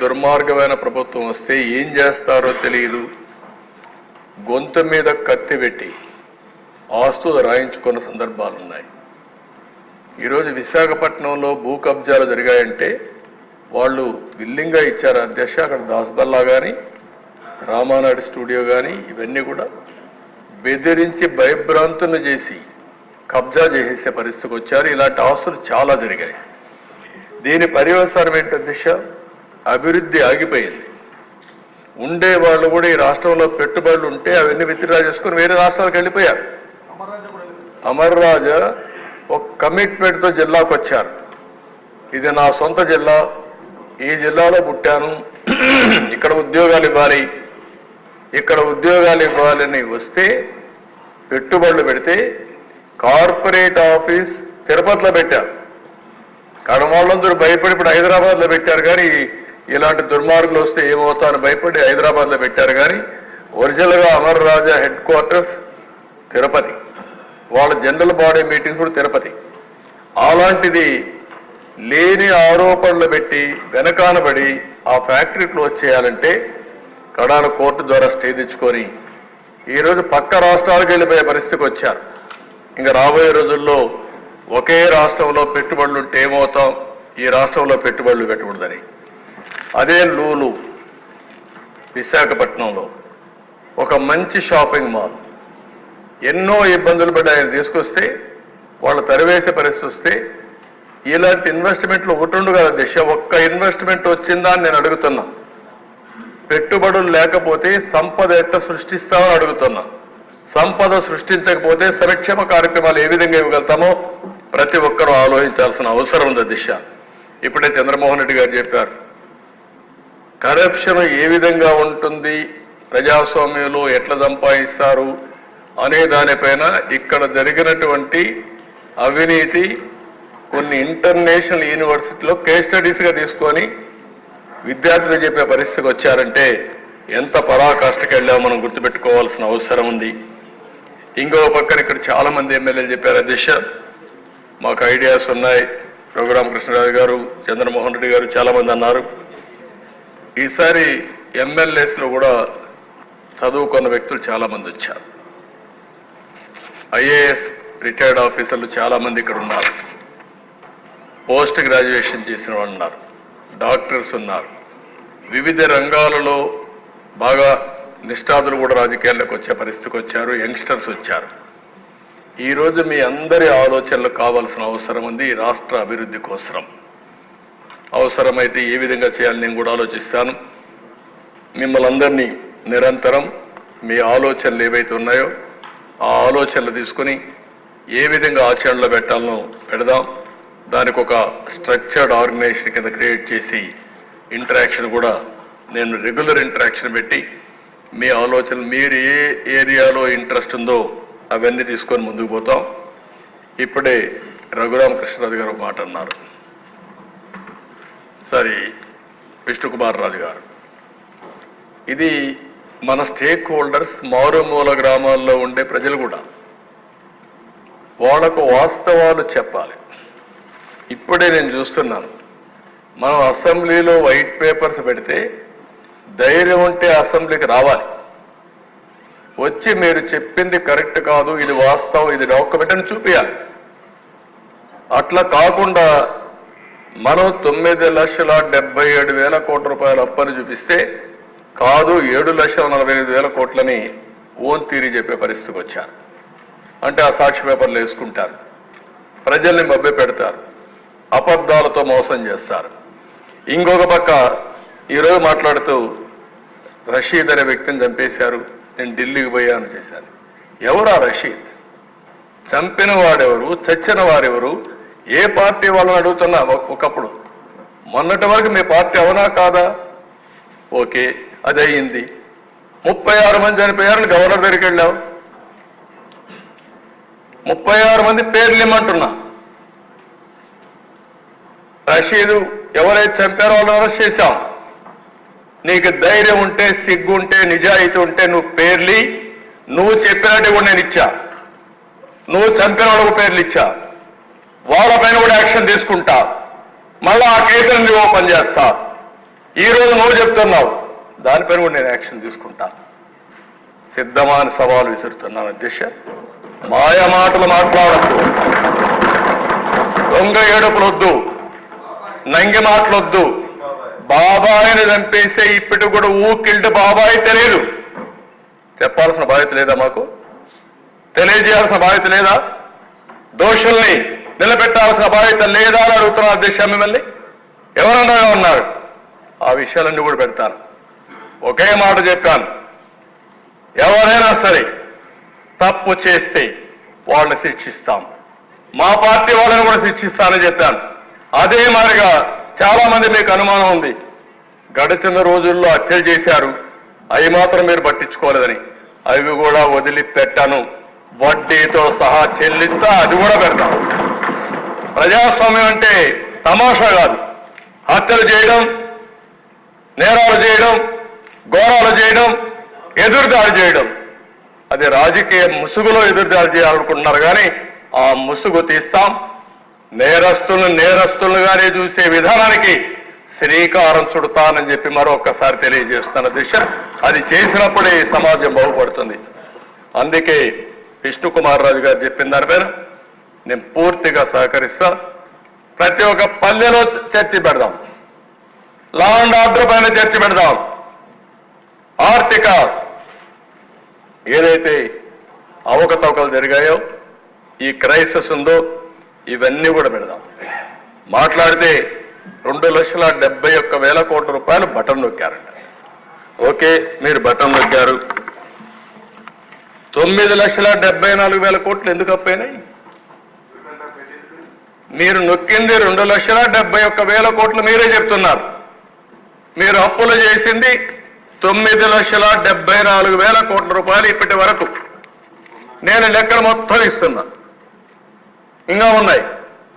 దుర్మార్గమైన ప్రభుత్వం వస్తే ఏం చేస్తారో తెలియదు. గొంతు మీద కత్తి పెట్టి ఆస్తులు రాయించుకున్న సందర్భాలున్నాయి. ఈరోజు విశాఖపట్నంలో భూ కబ్జాలు జరిగాయంటే వాళ్ళు విల్లింగ్గా ఇచ్చారు అధ్యక్ష. అక్కడ దాస్బల్లా కానీ రామానాయుడు స్టూడియో కానీ ఇవన్నీ కూడా బెదిరించి భయభ్రాంతులను చేసి కబ్జా చేసే పరిస్థితికి వచ్చారు. ఇలాంటి ఆస్తులు చాలా జరిగాయి. దీని పర్యవసానం ఏంటి అధ్యక్ష? అభివృద్ధి ఆగిపోయింది. ఉండే వాళ్ళు కూడా ఈ రాష్ట్రంలో పెట్టుబడులు ఉంటే అవన్నీ విత్డ్రా చేసుకుని వేరే రాష్ట్రాలకు వెళ్ళిపోయారు. అమర్ రాజా ఒక కమిట్మెంట్తో జిల్లాకు వచ్చారు. ఇది నా సొంత జిల్లా, ఈ జిల్లాలో పుట్టాను, ఇక్కడ ఉద్యోగాలు ఇవ్వాలి, ఇక్కడ ఉద్యోగాలు ఇవ్వాలని వస్తే పెట్టుబడులు పెడితే కార్పొరేట్ ఆఫీస్ తిరుపతిలో పెట్టారు. కారణం వాళ్ళందరూ భయపడి ఇప్పుడు హైదరాబాద్లో పెట్టారు. కానీ ఇలాంటి దుర్మార్గులు వస్తే ఏమవుతారని భయపడి హైదరాబాద్లో పెట్టారు. కానీ ఒరిజినల్గా అమర్ రాజా హెడ్ క్వార్టర్స్ తిరుపతి, వాళ్ళ జనరల్ బాడీ మీటింగ్స్ కూడా తిరుపతి. అలాంటిది లేని ఆరోపణలు పెట్టి వెనకానబడి ఆ ఫ్యాక్టరీ క్లోజ్ చేయాలంటే కడాన కోర్టు ద్వారా స్టే తెచ్చుకొని ఈరోజు పక్క రాష్ట్రాలకు వెళ్ళిపోయే పరిస్థితికి వచ్చారు. ఇంకా రాబోయే రోజుల్లో ఒకే రాష్ట్రంలో పెట్టుబడులు ఉంటే ఏమవుతాం, ఈ రాష్ట్రంలో పెట్టుబడులు పెట్టకూడదని. అదే లూలు విశాఖపట్నంలో ఒక మంచి షాపింగ్ మాల్, ఎన్నో ఇబ్బందులు పడి ఆయన తీసుకొస్తే వాళ్ళు తరివేసే పరిస్థితి వస్తే ఇలాంటి ఇన్వెస్ట్మెంట్లు ఒకటి కదా దిశ. ఒక్క ఇన్వెస్ట్మెంట్ వచ్చిందా అని నేను అడుగుతున్నా. పెట్టుబడులు లేకపోతే సంపద ఎట్లా సృష్టిస్తామని అడుగుతున్నా. సంపద సృష్టించకపోతే సంక్షేమ కార్యక్రమాలు ఏ విధంగా ఇవ్వగలుగుతామో ప్రతి ఒక్కరూ ఆలోచించాల్సిన అవసరం ఉంది దిశ. ఇప్పుడే చంద్రమోహన్ రెడ్డి గారు చెప్పారు, కరప్షన్ ఏ విధంగా ఉంటుంది, ప్రజాస్వామ్యంలో ఎట్లా సంపాదిస్తారు అనే దానిపైన ఇక్కడ జరిగినటువంటి అవినీతి కొన్ని ఇంటర్నేషనల్ యూనివర్సిటీలో కేస్ స్టడీస్గా తీసుకొని విద్యార్థులు చెప్పే పరిస్థితికి వచ్చారంటే ఎంత పరాకాష్ఠకి వెళ్ళామో మనం గుర్తుపెట్టుకోవాల్సిన అవసరం ఉంది. ఇంకో పక్కన ఇక్కడ చాలా మంది ఎమ్మెల్యేలు చెప్పారు అధ్యక్ష, మాకు ఐడియాస్ ఉన్నాయి. రఘురామకృష్ణరాజు గారు, చంద్రమోహన్ రెడ్డి గారు చాలామంది అన్నారు. ఈసారి ఎమ్మెల్యేస్లో కూడా చదువుకున్న వ్యక్తులు చాలామంది వచ్చారు. ఐఏఎస్ రిటైర్డ్ ఆఫీసర్లు చాలామంది ఇక్కడ ఉన్నారు. పోస్ట్ గ్రాడ్యుయేషన్ చేసిన వాళ్ళు ఉన్నారు, డాక్టర్స్ ఉన్నారు. వివిధ రంగాలలో బాగా నిష్ఠాతులు కూడా రాజకీయాల్లోకి వచ్చే పరిస్థితికి వచ్చారు. యంగ్స్టర్స్ వచ్చారు. ఈరోజు మీ అందరి ఆలోచనలు కావాల్సిన అవసరం ఉంది. ఈ రాష్ట్ర అభివృద్ధి కోసం అవసరమైతే ఏ విధంగా చేయాలని నేను కూడా ఆలోచిస్తాను. మిమ్మల్ని అందరినీ నిరంతరం మీ ఆలోచనలు ఏవైతే ఉన్నాయో ఆ ఆలోచనలు తీసుకుని ఏ విధంగా ఆచరణలో పెట్టాలనో పెడదాం. దానికి ఒక స్ట్రక్చర్డ్ ఆర్గనైజేషన్ కింద క్రియేట్ చేసి ఇంటరాక్షన్ కూడా నేను రెగ్యులర్ ఇంటరాక్షన్ పెట్టి మీ ఆలోచనలు మీరు ఏ ఏరియాలో ఇంట్రెస్ట్ ఉందో అవన్నీ తీసుకొని ముందుకు పోతాం. ఇప్పుడే రఘురామకృష్ణరాజు గారు ఒక మాట అన్నారు. సరే, విష్ణుకుమార్ రాజు గారు, ఇది మన స్టేక్ హోల్డర్స్ మారుమూల గ్రామాల్లో ఉండే ప్రజలు కూడా వాళ్ళకు వాస్తవాలు చెప్పాలి. ఇప్పుడే నేను చూస్తున్నాను, మనం అసెంబ్లీలో వైట్ పేపర్స్ పెడితే ధైర్యం ఉంటే అసెంబ్లీకి రావాలి, వచ్చి మీరు చెప్పింది కరెక్ట్ కాదు, ఇది వాస్తవం, ఇది డాక్యుమెంట్ అని చూపించాలి. అట్లా కాకుండా మనం 9,77,000 కోట్ల రూపాయల అప్పని చూపిస్తే కాదు 7,45,000 కోట్లని ఓన్ తీరి చెప్పే పరిస్థితికి వచ్చారు. అంటే ఆ సాక్షి పేపర్లు వేసుకుంటారు, ప్రజల్ని మభ్య పెడతారు, అబద్ధాలతో మోసం చేస్తారు. ఇంకొక పక్క ఈరోజు మాట్లాడుతూ రషీద్ అనే వ్యక్తిని చంపేశారు, నేను ఢిల్లీకి పోయాను చేశాను. ఎవరు ఆ రషీద్? చంపిన వాడెవరు, చచ్చిన వారెవరు, ఏ పార్టీ వాళ్ళని అడుగుతున్నా. ఒకప్పుడు మొన్నటి వరకు మీ పార్టీ అవునా కాదా? ఓకే, అది అయ్యింది. 36 మంది చనిపోయారని గవర్నర్ దగ్గరికి వెళ్ళావు. 36 మంది పేర్లు ఇమ్మంటున్నా. రషీదు ఎవరైతే చంపారో వాళ్ళని అరెస్ట్ చేశాం. నీకు ధైర్యం ఉంటే, సిగ్గు ఉంటే, నిజాయితీ ఉంటే నువ్వు పేర్లి, నువ్వు చెప్పినట్టు కూడా నేను ఇచ్చా. నువ్వు చంపిన వాళ్ళకు పేర్లు ఇచ్చా, వాళ్ళపైన కూడా యాక్షన్ తీసుకుంటా, మళ్ళా ఆ కేసులను ఓపెన్ చేస్తా. ఈరోజు నువ్వు చెప్తున్నావు, దానిపైన కూడా నేను యాక్షన్ తీసుకుంటా. సిద్ధమా అని సవాలు విసురుతున్నాను అధ్యక్ష. మాయ మాటలు మాట్లాడద్దు, దొంగ ఏడుపులొద్దు, నంగి మాటలొద్దు. బాబాయిని చంపేసే ఇప్పటికి కూడా ఊకిల్డ్ బాబాయి తెలియదు. చెప్పాల్సిన బాధ్యత లేదా? మాకు తెలియజేయాల్సిన బాధ్యత లేదా? దోషుల్ని నిలబెట్టాల్సిన బాధ్యత లేదా అని అడుగుతున్నా అధ్యక్ష. మిమ్మల్ని ఎవరన్నా ఉన్నారు, ఆ విషయాలన్నీ కూడా పెడతాను. ఒకే మాట చెప్పాను, ఎవరైనా సరే తప్పు చేస్తే వాళ్ళని శిక్షిస్తాం, మా పార్టీ వాళ్ళని కూడా శిక్షిస్తానని చెప్పాను. అదే మాదిరిగా చాలా మంది మీకు అనుమానం ఉంది, గడిచిన రోజుల్లో హత్యలు చేశారు, అవి మాత్రం మీరు పట్టించుకోలేదని. అవి కూడా వదిలిపెట్టాను, వడ్డీతో సహా చెల్లిస్తా, అది కూడా పెడతాం. ప్రజాస్వామ్యం అంటే తమాషా కాదు. హత్యలు చేయడం, నేరాలు చేయడం, ఘోరాలు చేయడం, ఎదురుదాడి చేయడం, అది రాజకీయ ముసుగులో ఎదురుదాడి చేయాలనుకుంటున్నారు. కానీ ఆ ముసుగు తీస్తాం. నేరస్తులుగానే చూసే విధానానికి శ్రీకారం చుడతానని చెప్పి మరొకసారి తెలియజేస్తున్న దిశ. అది చేసినప్పుడే సమాజం బాగుపడుతుంది. అందుకే విష్ణుకుమార్ రాజు గారు చెప్పిన దానిపైన నేను పూర్తిగా సహకరిస్తా. ప్రతి ఒక్క పల్లెలో చర్చ పెడదాం, లా అండ్ ఆర్డర్ పైన చర్చ పెడదాం, ఆర్థిక ఏదైతే అవకతవకలు జరిగాయో, ఈ క్రైసిస్ ఉందో, ఇవన్నీ కూడా పెడదాం. మాట్లాడితే 2,71,000 కోట్ల రూపాయలు బటన్ నొక్కారంట. ఓకే, మీరు బటన్ నొక్కారు. 9,74,000 కోట్లు ఎందుకు అప్పైనాయి? మీరు నొక్కింది 2,71,000 కోట్లు మీరే చెప్తున్నారు. మీరు అప్పులు చేసింది 9,74,000 కోట్ల రూపాయలు ఇప్పటి వరకు. నేను లెక్కలు మొత్తం ఇస్తున్నా, ఇంకా ఉన్నాయి.